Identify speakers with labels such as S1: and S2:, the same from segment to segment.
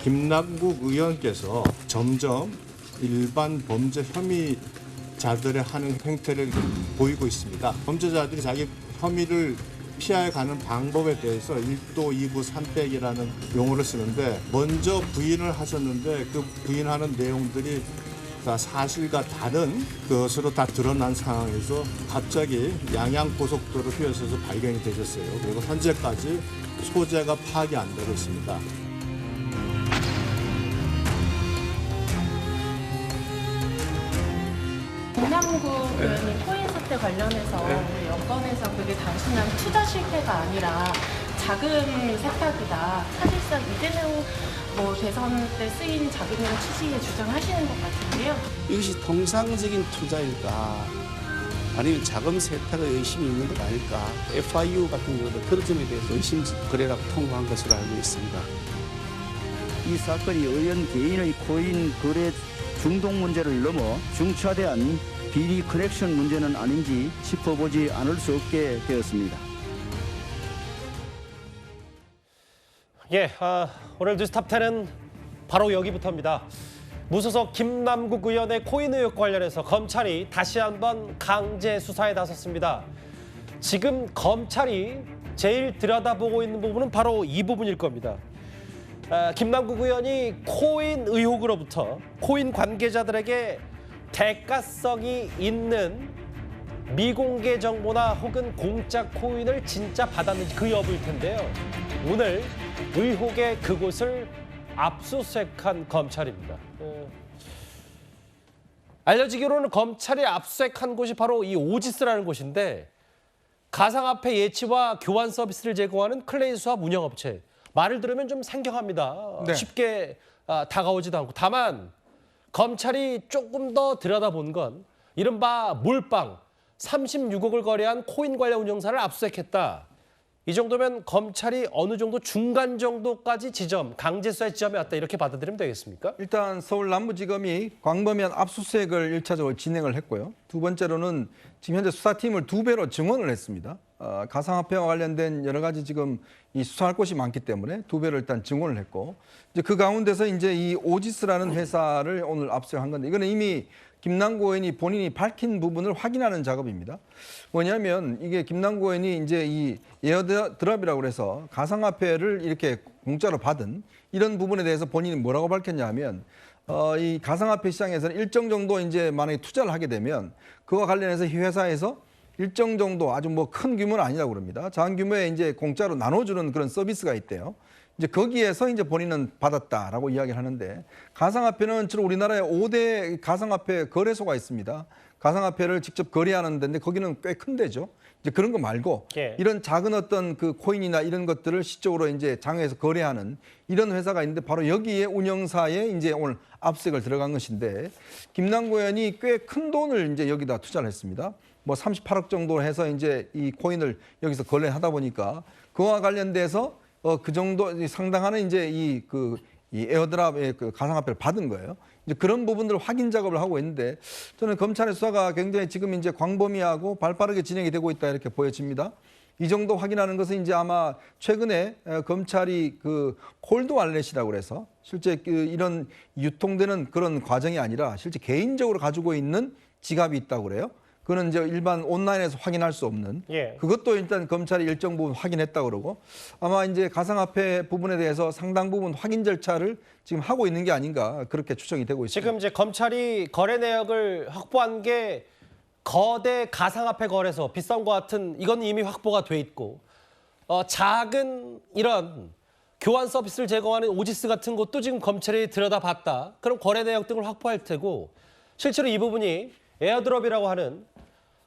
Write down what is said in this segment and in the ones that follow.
S1: 김남국 의원께서 점점 일반 범죄 혐의자들의 하는 행태를 보이고 있습니다. 범죄자들이 자기 혐의를 피해가는 방법에 대해서 1도, 2부, 3백이라는 용어를 쓰는데 먼저 부인을 하셨는데 그 부인하는 내용들이 다 사실과 다른 것으로 다 드러난 상황에서 갑자기 양양고속도로 휴게소에서 발견이 되셨어요. 그리고 현재까지 소재가 파악이 안 되고 있습니다.
S2: 김남국 의원이 코인 사태 관련해서 우리 여권에서 그게 단순한 투자 실패가 아니라 자금 세탁이다. 사실상 이재명 대선 때 쓰인 자금이라는 취지에 주장하시는 것 같은데요.
S3: 이것이 통상적인 투자일까? 아니면 자금 세탁의 의심이 있는 것 아닐까? FIU 같은 경우도 그런 점에 대해서 의심 거래라고 통보한 것으로 알고 있습니다.
S4: 이 사건이 의원 개인의 코인 거래 중독 문제를 넘어 중차대한 비리 커넥션 문제는 아닌지 짚어보지 않을 수 없게 되었습니다.
S5: 오늘 뉴스 탑10은 바로 여기부터입니다. 무소속 김남국 의원의 코인 의혹 관련해서 검찰이 다시 한번 강제 수사에 나섰습니다. 지금 검찰이 제일 들여다보고 있는 부분은 바로 이 부분일 겁니다. 김남국 의원이 코인 의혹으로부터 코인 관계자들에게 대가성이 있는 미공개 정보나 혹은 공짜 코인을 진짜 받았는지 그 여부일 텐데요. 오늘 의혹의 그곳을 압수수색한 검찰입니다. 알려지기로는 검찰이 압수수색한 곳이 바로 이 오지스라는 곳인데 가상화폐 예치와 교환 서비스를 제공하는 클레이 수합 운영업체. 말을 들으면 좀 생경합니다.
S6: 네.
S5: 쉽게 다가오지도 않고. 다만 검찰이 조금 더 들여다본 건 이른바 몰빵 36억을 거래한 코인 관련 운영사를 압수수색했다. 이 정도면 검찰이 어느 정도 중간 정도까지 강제 수사의 지점에 왔다 이렇게 받아들이면 되겠습니까?
S6: 일단 서울 남부지검이 광범위한 압수수색을 1차적으로 진행을 했고요. 두 번째로는 지금 현재 수사팀을 2배로 증원을 했습니다. 가상화폐와 관련된 여러 가지 지금 이 수사할 곳이 많기 때문에 2배로 일단 증원을 했고 이제 그 가운데서 이제 이 오지스라는 회사를 오늘 압수한 건데 이거는 이미 김남국 의원이 본인이 밝힌 부분을 확인하는 작업입니다. 뭐냐면 이게 김남국 의원이 이제 이 에어드랍이라고 그래서 가상화폐를 이렇게 공짜로 받은 이런 부분에 대해서 본인이 뭐라고 밝혔냐면 이 가상화폐 시장에서는 일정 정도 이제 만약에 투자를 하게 되면 그와 관련해서 이 회사에서 일정 정도 아주 뭐 큰 규모는 아니라고 그럽니다. 작은 규모의 이제 공짜로 나눠주는 그런 서비스가 있대요. 이제 거기에서 이제 본인은 받았다라고 이야기를 하는데 가상화폐는 주로 우리나라에 5대 가상화폐 거래소가 있습니다. 가상화폐를 직접 거래하는 데인데 거기는 꽤 큰 데죠. 이제 그런 거 말고 이런 작은 어떤 그 코인이나 이런 것들을 시적으로 이제 장외에서 거래하는 이런 회사가 있는데 바로 여기에 운영사에 이제 오늘 압수수색을 들어간 것인데 김남국 의원이 꽤 큰 돈을 이제 여기다 투자를 했습니다. 뭐 38억 정도 해서 이제 이 코인을 여기서 거래하다 보니까 그와 관련돼서 그 정도 상당한 이제 이 에어드랍의 그 가상화폐를 받은 거예요. 이제 그런 부분들을 확인 작업을 하고 있는데 저는 검찰의 수사가 굉장히 지금 이제 광범위하고 발빠르게 진행이 되고 있다 이렇게 보여집니다. 이 정도 확인하는 것은 이제 아마 최근에 검찰이 그 콜드 월렛이라고 그래서 실제 이런 유통되는 그런 과정이 아니라 실제 개인적으로 가지고 있는 지갑이 있다고 그래요. 그거는 이제 일반 온라인에서 확인할 수 없는 그것도 일단 검찰이 일정 부분 확인했다고 그러고 아마 이제 가상화폐 부분에 대해서 상당 부분 확인 절차를 지금 하고 있는 게 아닌가 그렇게 추정이 되고 있습니다.
S5: 지금 이제 검찰이 거래 내역을 확보한 게 거대 가상화폐 거래소 비싼과 같은 이건 이미 확보가 돼 있고 작은 이런 교환 서비스를 제공하는 오지스 같은 것도 지금 검찰이 들여다봤다. 그럼 거래 내역 등을 확보할 테고 실제로 이 부분이 에어드롭이라고 하는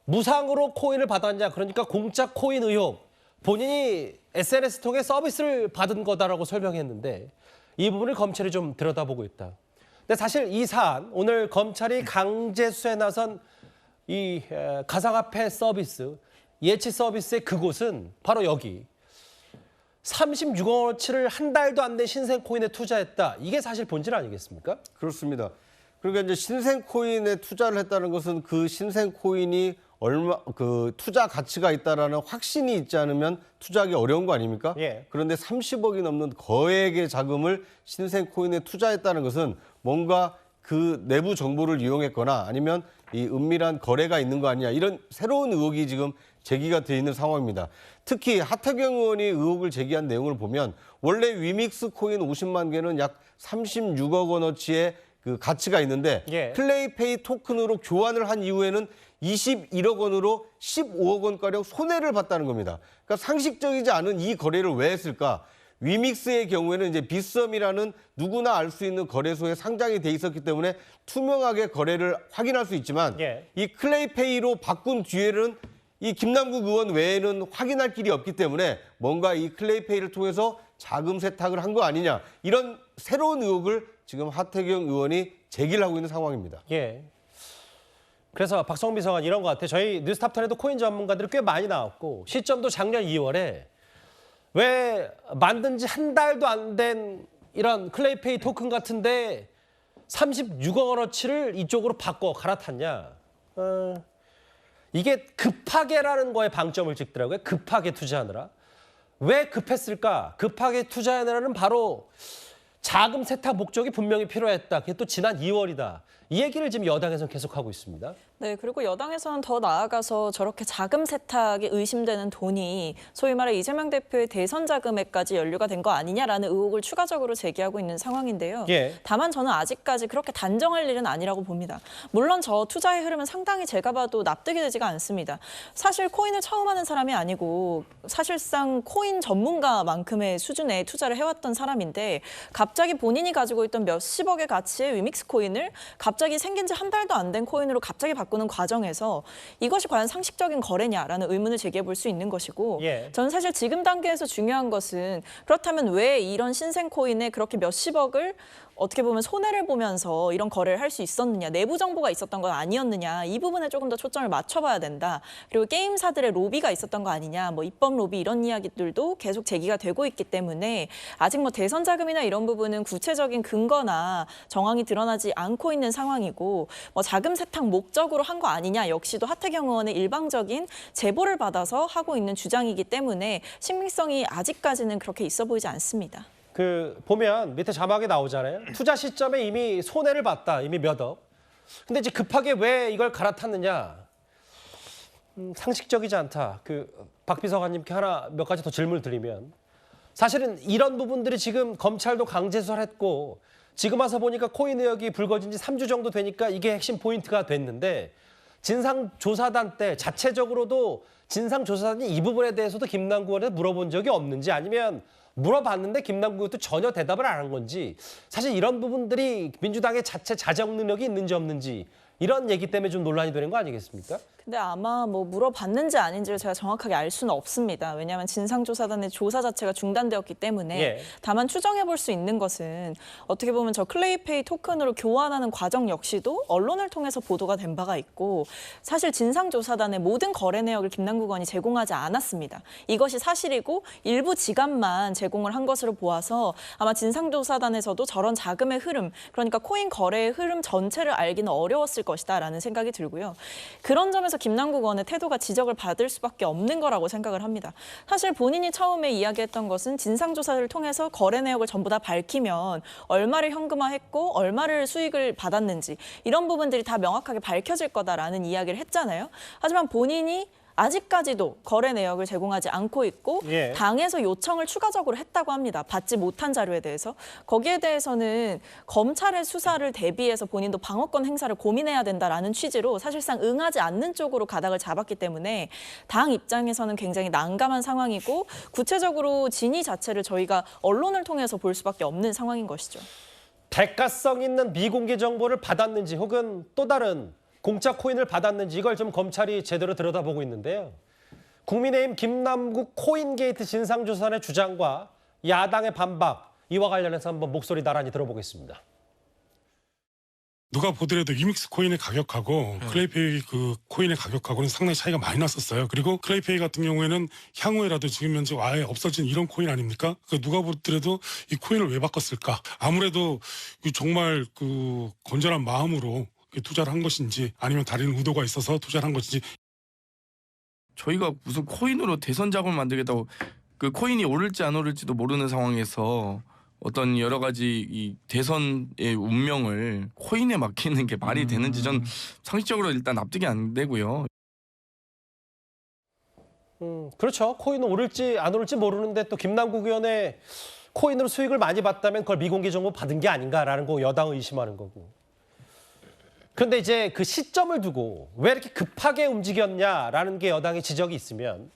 S5: 무상으로 코인을 받았냐 그러니까 공짜 코인 의혹 본인이 SNS 통해 서비스를 받은 거다라고 설명했는데 이 부분을 검찰이 좀 들여다보고 있다. 근데 사실 이 사안 오늘 검찰이 강제 수사에 나선 이 가상화폐 서비스 예치 서비스의 그곳은 바로 여기 36억 원어치를 한 달도 안 된 신생 코인에 투자했다. 이게 사실 본질 아니겠습니까?
S7: 그렇습니다. 그러니까 이제 신생 코인에 투자를 했다는 것은 그 신생 코인이 투자 가치가 있다라는 확신이 있지 않으면 투자하기 어려운 거 아닙니까?
S5: 예.
S7: 그런데 30억이 넘는 거액의 자금을 신생 코인에 투자했다는 것은 뭔가 그 내부 정보를 이용했거나 아니면 이 은밀한 거래가 있는 거 아니냐, 이런 새로운 의혹이 지금 제기가 돼 있는 상황입니다. 특히 하태경 의원이 의혹을 제기한 내용을 보면 원래 위믹스 코인 50만 개는 약 36억 원어치의 그 가치가 있는데
S5: 예.
S7: 클레이페이 토큰으로 교환을 한 이후에는 21억 원으로 15억 원가량 손해를 봤다는 겁니다. 그러니까 상식적이지 않은 이 거래를 왜 했을까? 위믹스의 경우에는 이제 빗썸이라는 누구나 알 수 있는 거래소에 상장이 돼 있었기 때문에 투명하게 거래를 확인할 수 있지만
S5: 예.
S7: 이 클레이페이로 바꾼 뒤에는 이 김남국 의원 외에는 확인할 길이 없기 때문에 뭔가 이 클레이페이를 통해서 자금 세탁을 한 거 아니냐, 이런 새로운 의혹을 지금 하태경 의원이 제기를 하고 있는 상황입니다.
S5: 예. 그래서 박성민 비서관 이런 것 같아요. 저희 뉴스탑10에도 코인 전문가들이 꽤 많이 나왔고 시점도 작년 2월에 왜 만든 지 한 달도 안 된 이런 클레이페이 토큰 같은데 36억 원어치를 이쪽으로 바꿔 갈아탔냐. 이게 급하게라는 거에 방점을 찍더라고요. 급하게 투자하느라. 왜 급했을까? 급하게 투자하느라는 바로 자금 세탁 목적이 분명히 필요했다. 그게 또 지난 2월이다. 이 얘기를 지금 여당에서는 계속하고 있습니다.
S8: 네, 그리고 여당에서는 더 나아가서 저렇게 자금 세탁이 의심되는 돈이 소위 말해 이재명 대표의 대선 자금에까지 연루가 된 거 아니냐라는 의혹을 추가적으로 제기하고 있는 상황인데요.
S5: 예.
S8: 다만 저는 아직까지 그렇게 단정할 일은 아니라고 봅니다. 물론 저 투자의 흐름은 상당히 제가 봐도 납득이 되지가 않습니다. 사실 코인을 처음 하는 사람이 아니고 사실상 코인 전문가만큼의 수준의 투자를 해왔던 사람인데 갑자기 본인이 가지고 있던 몇십억의 가치의 위믹스 코인을 갑자기 생긴 지 한 달도 안 된 코인으로 갑자기 바꾸는 과정에서 이것이 과연 상식적인 거래냐라는 의문을 제기해 볼 수 있는 것이고
S5: 예.
S8: 저는 사실 지금 단계에서 중요한 것은 그렇다면 왜 이런 신생 코인에 그렇게 몇십억을 어떻게 보면 손해를 보면서 이런 거래를 할 수 있었느냐, 내부 정보가 있었던 건 아니었느냐, 이 부분에 조금 더 초점을 맞춰봐야 된다. 그리고 게임사들의 로비가 있었던 거 아니냐, 뭐 입법 로비 이런 이야기들도 계속 제기가 되고 있기 때문에 아직 뭐 대선 자금이나 이런 부분은 구체적인 근거나 정황이 드러나지 않고 있는 상황이고 뭐 자금 세탁 목적으로 한 거 아니냐 역시도 하태경 의원의 일방적인 제보를 받아서 하고 있는 주장이기 때문에 신빙성이 아직까지는 그렇게 있어 보이지 않습니다.
S5: 보면 밑에 자막이 나오잖아요. 투자 시점에 이미 손해를 봤다. 이미 몇 억. 근데 이제 급하게 왜 이걸 갈아탔느냐. 상식적이지 않다. 박 비서관님께 몇 가지 더 질문을 드리면 사실은 이런 부분들이 지금 검찰도 강제 수사했고 지금 와서 보니까 코인 의혹이 불거진 지 3주 정도 되니까 이게 핵심 포인트가 됐는데 진상조사단 때 자체적으로도 진상조사단이 이 부분에 대해서도 김남국 의원한테 물어본 적이 없는지 아니면 물어봤는데 김남국 의원도 전혀 대답을 안 한 건지 사실 이런 부분들이 민주당의 자체 자정 능력이 있는지 없는지 이런 얘기 때문에 좀 논란이 되는 거 아니겠습니까?
S8: 근데 아마 뭐 물어봤는지 아닌지를 제가 정확하게 알 수는 없습니다. 왜냐하면 진상조사단의 조사 자체가 중단되었기 때문에
S5: 예.
S8: 다만 추정해 볼 수 있는 것은 어떻게 보면 저 클레이페이 토큰으로 교환하는 과정 역시도 언론을 통해서 보도가 된 바가 있고 사실 진상조사단의 모든 거래 내역을 김남국 의원이 제공하지 않았습니다. 이것이 사실이고 일부 지갑만 제공을 한 것으로 보아서 아마 진상조사단에서도 저런 자금의 흐름, 그러니까 코인 거래의 흐름 전체를 알기는 어려웠을 것이다라는 생각이 들고요. 그런 점에서 김남국 의원의 태도가 지적을 받을 수밖에 없는 거라고 생각을 합니다. 사실 본인이 처음에 이야기했던 것은 진상조사를 통해서 거래 내역을 전부 다 밝히면 얼마를 현금화했고 얼마를 수익을 받았는지 이런 부분들이 다 명확하게 밝혀질 거다라는 이야기를 했잖아요. 하지만 본인이 아직까지도 거래 내역을 제공하지 않고 있고
S5: 예.
S8: 당에서 요청을 추가적으로 했다고 합니다. 받지 못한 자료에 대해서. 거기에 대해서는 검찰의 수사를 대비해서 본인도 방어권 행사를 고민해야 된다라는 취지로 사실상 응하지 않는 쪽으로 가닥을 잡았기 때문에 당 입장에서는 굉장히 난감한 상황이고 구체적으로 진위 자체를 저희가 언론을 통해서 볼 수밖에 없는 상황인 것이죠.
S5: 대가성 있는 미공개 정보를 받았는지 혹은 또 다른 공짜 코인을 받았는지 이걸 좀 검찰이 제대로 들여다보고 있는데요. 국민의힘 김남국 코인게이트 진상조사의 주장과 야당의 반박 이와 관련해서 한번 목소리 나란히 들어보겠습니다.
S9: 누가 보더라도 위믹스 코인의 가격하고 클레이페이 그 코인의 가격하고는 상당히 차이가 많이 났었어요. 그리고 클레이페이 같은 경우에는 향후에라도 지금 현재 아예 없어진 이런 코인 아닙니까? 누가 보더라도 이 코인을 왜 바꿨을까? 아무래도 정말 건전한 마음으로 투자를 한 것인지 아니면 다른 의도가 있어서 투자를 한 것인지
S10: 저희가 무슨 코인으로 대선 자금을 만들겠다고 그 코인이 오를지 안 오를지도 모르는 상황에서 어떤 여러 가지 이 대선의 운명을 코인에 맡기는 게 말이 되는지 전 상식적으로 일단 납득이 안 되고요.
S5: 그렇죠. 코인은 오를지 안 오를지 모르는데 또 김남국 의원의 코인으로 수익을 많이 봤다면 그걸 미공개 정보 받은 게 아닌가라는 거 여당을 의심하는 거고. 그런데 이제 그 시점을 두고 왜 이렇게 급하게 움직였냐라는 게 여당의 지적이 있으면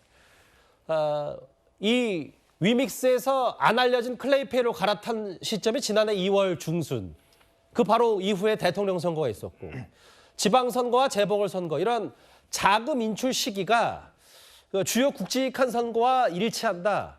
S5: 이 위믹스에서 안 알려진 클레이페이로 갈아탄 시점이 지난해 2월 중순. 그 바로 이후에 대통령 선거가 있었고 지방선거와 재보궐선거 이런 자금 인출 시기가 주요 굵직한 선거와 일치한다.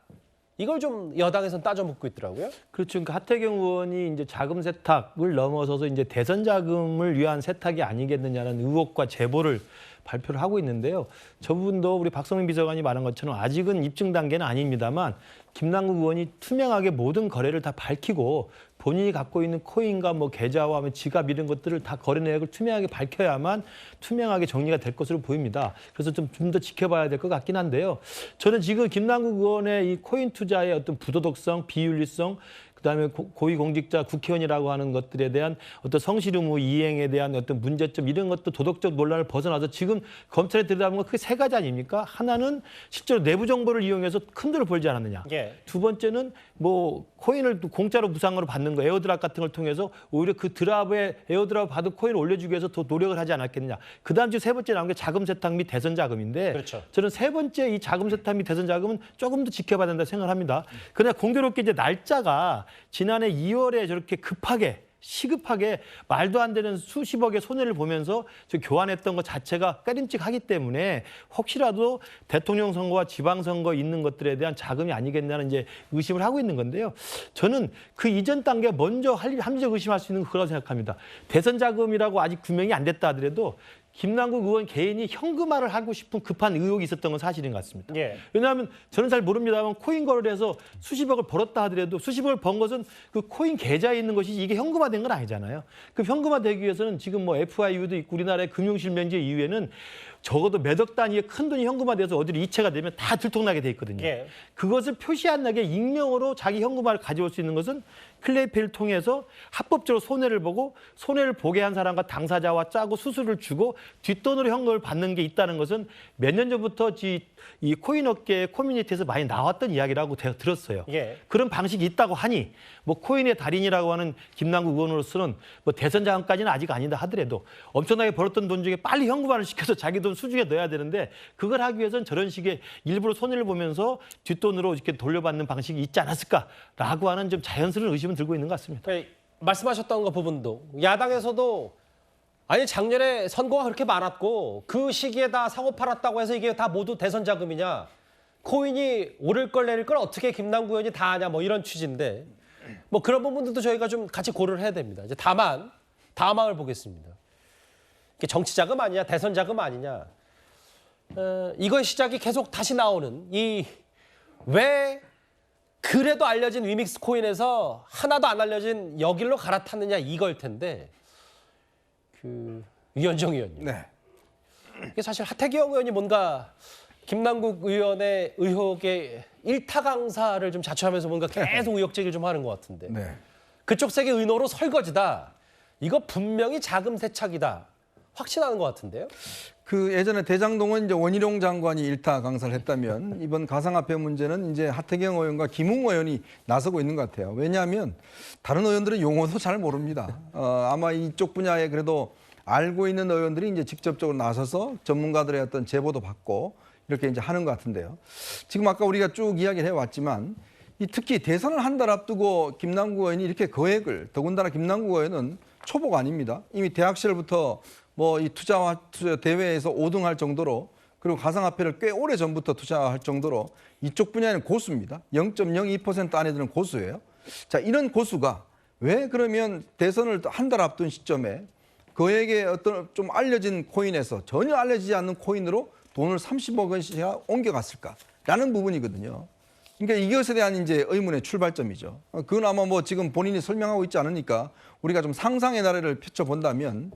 S5: 이걸 좀 여당에서는 따져 묻고 있더라고요.
S11: 그렇죠. 그러니까 하태경 의원이 이제 자금 세탁을 넘어서서 이제 대선 자금을 위한 세탁이 아니겠느냐는 의혹과 제보를 발표를 하고 있는데요. 저 부분도 우리 박성민 비서관이 말한 것처럼 아직은 입증 단계는 아닙니다만 김남국 의원이 투명하게 모든 거래를 다 밝히고 본인이 갖고 있는 코인과 뭐 계좌와 지갑 이런 것들을 다 거래 내역을 투명하게 밝혀야만 투명하게 정리가 될 것으로 보입니다. 그래서 좀 더 지켜봐야 될 것 같긴 한데요. 저는 지금 김남국 의원의 이 코인 투자의 어떤 부도덕성, 비윤리성, 그다음에 고위공직자 국회의원이라고 하는 것들에 대한 어떤 성실 의무 이행에 대한 어떤 문제점 이런 것도 도덕적 논란을 벗어나서 지금 검찰에 들여다보면 크게 세 가지 아닙니까? 하나는 실제로 내부 정보를 이용해서 큰 돈을 벌지 않았느냐.
S5: 예.
S11: 두 번째는 뭐 코인을 공짜로 무상으로 받는 거 에어드랍 같은 걸 통해서 오히려 그 드랍에 에어드랍 받은 코인을 올려주기 위해서 더 노력을 하지 않았겠느냐. 그다음 주 세 번째 나온 게 자금 세탁 및 대선 자금인데
S5: 그렇죠.
S11: 저는 세 번째 이 자금 세탁 및 대선 자금은 조금 더 지켜봐야 된다 생각을 합니다. 그러나 공교롭게 이제 날짜가 지난해 2월에 저렇게 급하게 시급하게 말도 안 되는 수십억의 손해를 보면서 교환했던 것 자체가 꺼림칙하기 때문에 혹시라도 대통령 선거와 지방선거 있는 것들에 대한 자금이 아니겠냐는 이제 의심을 하고 있는 건데요. 저는 그 이전 단계 먼저 합리적 의심할 수 있는 거라고 생각합니다. 대선 자금이라고 아직 규명이 안 됐다 하더라도 김남국 의원 개인이 현금화를 하고 싶은 급한 의혹이 있었던 건 사실인 것 같습니다.
S5: 예.
S11: 왜냐하면 저는 잘 모릅니다만 코인 거래를 해서 수십억을 벌었다 하더라도 수십억을 번 것은 그 코인 계좌에 있는 것이 이게 현금화된 건 아니잖아요. 그 현금화되기 위해서는 지금 뭐 FIU도 있고 우리나라의 금융실명제 이후에는 적어도 몇 억 단위의 큰 돈이 현금화돼서 어디로 이체가 되면 다 들통나게 돼 있거든요.
S5: 예.
S11: 그것을 표시 안 나게 익명으로 자기 현금화를 가져올 수 있는 것은 클레이페이를 통해서 합법적으로 손해를 보고 손해를 보게 한 사람과 당사자와 짜고 수수료를 주고 뒷돈으로 현금을 받는 게 있다는 것은 몇 년 전부터 이 코인 업계 커뮤니티에서 많이 나왔던 이야기라고 제가 들었어요.
S5: 예.
S11: 그런 방식이 있다고 하니 뭐 코인의 달인이라고 하는 김남국 의원으로서는 뭐 대선 자금까지는 아직 아니다 하더라도 엄청나게 벌었던 돈 중에 빨리 현금화를 시켜서 자기 돈 수중에 넣어야 되는데 그걸 하기 위해서는 저런 식의 일부러 손해를 보면서 뒷돈으로 이렇게 돌려받는 방식이 있지 않았을까라고 하는 좀 자연스러운 의심은 들고 있는 것 같습니다.
S5: 말씀하셨던 그 부분도 야당에서도 아니 작년에 선거가 그렇게 많았고 그 시기에 다 사고 팔았다고 해서 이게 다 모두 대선 자금이냐. 코인이 오를 걸 내릴 걸 어떻게 김남국 의원이 다 아냐 뭐 이런 취지인데 뭐 그런 부분들도 저희가 좀 같이 고려를 해야 됩니다. 이제 다만 다음을 보겠습니다. 이게 정치 자금 아니냐 대선 자금 아니냐. 이거의 시작이 계속 다시 나오는 이 왜 그래도 알려진 위믹스 코인에서 하나도 안 알려진 여길로 갈아탔느냐 이걸 텐데 그 위원정 의원님.
S6: 네.
S5: 이게 사실 하태경 의원이 뭔가 김남국 의원의 의혹의 일타 강사를 좀 자처하면서 뭔가 계속 의혹 제기를 좀 하는 것 같은데
S6: 네.
S5: 그쪽 세계 의노로 설거지다. 이거 분명히 자금 세탁이다. 확신하는 것 같은데요.
S6: 그 예전에 대장동은 이제 원희룡 장관이 일타 강사를 했다면 이번 가상화폐 문제는 이제 하태경 의원과 김웅 의원이 나서고 있는 것 같아요. 왜냐하면 다른 의원들은 용어도 잘 모릅니다. 아마 이쪽 분야에 그래도 알고 있는 의원들이 이제 직접적으로 나서서 전문가들의 어떤 제보도 받고 이렇게 이제 하는 것 같은데요. 지금 아까 우리가 쭉 이야기를 해왔지만 특히 대선을 한 달 앞두고 김남국 의원이 이렇게 거액을 더군다나 김남국 의원은 초보가 아닙니다. 이미 대학 시절부터 뭐 이 투자 대회에서 5등할 정도로 그리고 가상화폐를 꽤 오래 전부터 투자할 정도로 이쪽 분야에는 고수입니다. 0.02% 안에 드는 고수예요. 자, 이런 고수가 왜 그러면 대선을 한 달 앞둔 시점에 그에게 어떤 좀 알려진 코인에서 전혀 알려지지 않는 코인으로 돈을 30억 원씩 옮겨갔을까라는 부분이거든요. 그러니까 이것에 대한 이제 의문의 출발점이죠. 그건 아마 뭐 지금 본인이 설명하고 있지 않으니까 우리가 좀 상상의 나래를 펼쳐본다면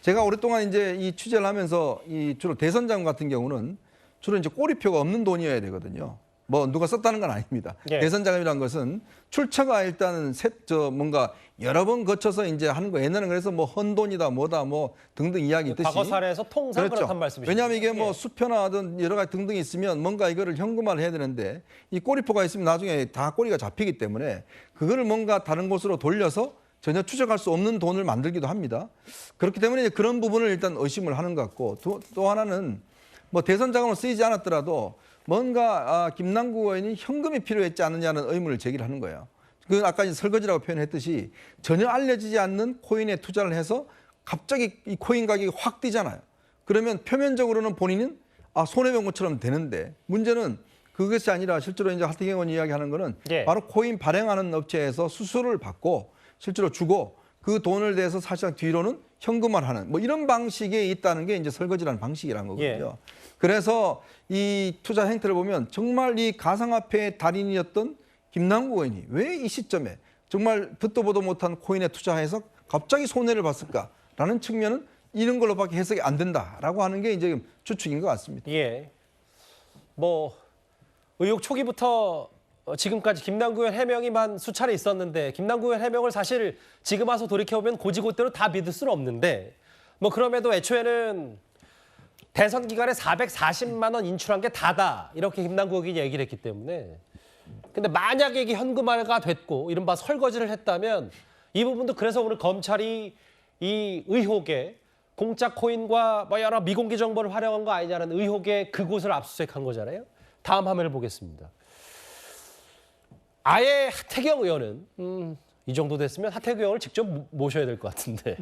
S6: 제가 오랫동안 이제 이 취재를 하면서 이 주로 대선 자금 같은 경우는 주로 이제 꼬리표가 없는 돈이어야 되거든요. 뭐 누가 썼다는 건 아닙니다.
S5: 예.
S6: 대선 자금이라는 것은 출처가 일단은 뭔가 여러 번 거쳐서 이제 하는 거. 옛날에는 그래서 뭐 헌돈이다 뭐다 뭐 등등 이야기 있듯이.
S5: 과거 사례에서 통상 그렇단 말씀이시죠.
S6: 왜냐하면 이게 뭐 수표나든 여러 가지 등등이 있으면 뭔가 이거를 현금화를 해야 되는데 이 꼬리표가 있으면 나중에 다 꼬리가 잡히기 때문에 그거를 뭔가 다른 곳으로 돌려서 전혀 추적할 수 없는 돈을 만들기도 합니다. 그렇기 때문에 이제 그런 부분을 일단 의심을 하는 것 같고 또 하나는 뭐 대선 자금으로 쓰이지 않았더라도 뭔가 김남국 의원이 현금이 필요했지 않느냐는 의문을 제기하는 거예요. 그건 아까 이제 설거지라고 표현했듯이 전혀 알려지지 않는 코인에 투자를 해서 갑자기 이 코인 가격이 확 뛰잖아요. 그러면 표면적으로는 본인은 손해본 것처럼 되는데 문제는 그것이 아니라 실제로 이제 하태경 의원이 이야기하는 거는
S5: 예.
S6: 바로 코인 발행하는 업체에서 수수료를 받고 실제로 주고 그 돈을 대해서 사실상 뒤로는 현금화하는 뭐 이런 방식에 있다는 게 이제 설거지라는 방식이라는 거거든요.
S5: 예.
S6: 그래서 이 투자 행태를 보면 정말 이 가상화폐의 달인이었던 김남국 의원이 왜 이 시점에 정말 듣도 보도 못한 코인에 투자해서 갑자기 손해를 봤을까라는 측면은 이런 걸로밖에 해석이 안 된다라고 하는 게 이제 추측인 것 같습니다.
S5: 예. 뭐 의혹 초기부터 지금까지 김남국 의원 해명이만 수차례 있었는데 김남국 의원 해명을 사실 지금 와서 돌이켜보면 고지고대로 다 믿을 수는 없는데 뭐 그럼에도 애초에는 대선 기간에 440만 원 인출한 게 다다 이렇게 김남국 의원이 얘기를 했기 때문에 근데 만약에 이게 현금화가 됐고 이른바 설거지를 했다면 이 부분도 그래서 오늘 검찰이 이 의혹에 공짜 코인과 뭐 여러 미공개 정보를 활용한 거 아니냐는 의혹에 그곳을 압수수색한 거잖아요. 다음 화면을 보겠습니다. 아예 하태경 의원은 이 정도 됐으면 하태경 의원을 직접 모셔야 될 것 같은데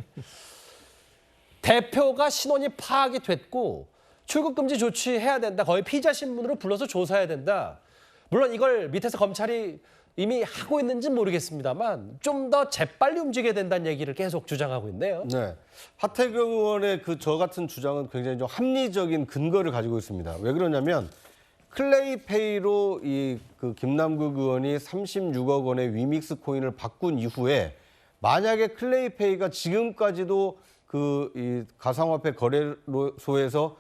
S5: 대표가 신원이 파악이 됐고 출국 금지 조치해야 된다. 거의 피의자 신분으로 불러서 조사해야 된다. 물론 이걸 밑에서 검찰이 이미 하고 있는지는 모르겠습니다만 좀 더 재빨리 움직여야 된다는 얘기를 계속 주장하고 있네요.
S7: 네, 하태경 의원의 저 같은 주장은 굉장히 좀 합리적인 근거를 가지고 있습니다. 왜 그러냐면 클레이페이로 그 김남국 의원이 36억 원의 위믹스 코인을 바꾼 이후에 만약에 클레이페이가 지금까지도 이 가상화폐 거래소에서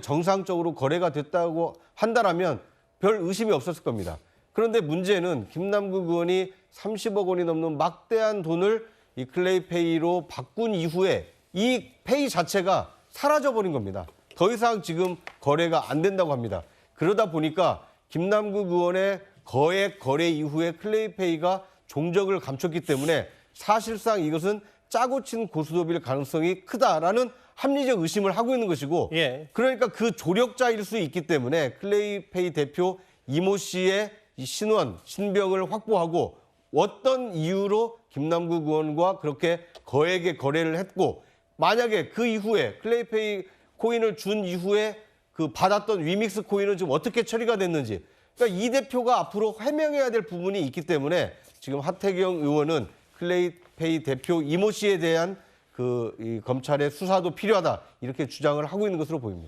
S7: 정상적으로 거래가 됐다고 한다라면 별 의심이 없었을 겁니다. 그런데 문제는 김남국 의원이 30억 원이 넘는 막대한 돈을 이 클레이페이로 바꾼 이후에 이 페이 자체가 사라져버린 겁니다. 더 이상 지금 거래가 안 된다고 합니다. 그러다 보니까 김남국 의원의 거액 거래 이후에 클레이페이가 종적을 감췄기 때문에 사실상 이것은 짜고 친 고스톱일 가능성이 크다라는 합리적 의심을 하고 있는 것이고
S5: 예.
S7: 그러니까 그 조력자일 수 있기 때문에 클레이페이 대표 이모 씨의 이 신병을 확보하고 어떤 이유로 김남국 의원과 그렇게 거액의 거래를 했고 만약에 그 이후에 클레이페이 코인을 준 이후에 그 받았던 위믹스 코인은 지금 어떻게 처리가 됐는지 그러니까 이 대표가 앞으로 해명해야 될 부분이 있기 때문에 지금 하태경 의원은 클레이페이 대표 이모 씨에 대한 이 검찰의 수사도 필요하다 이렇게 주장을 하고 있는 것으로 보입니다.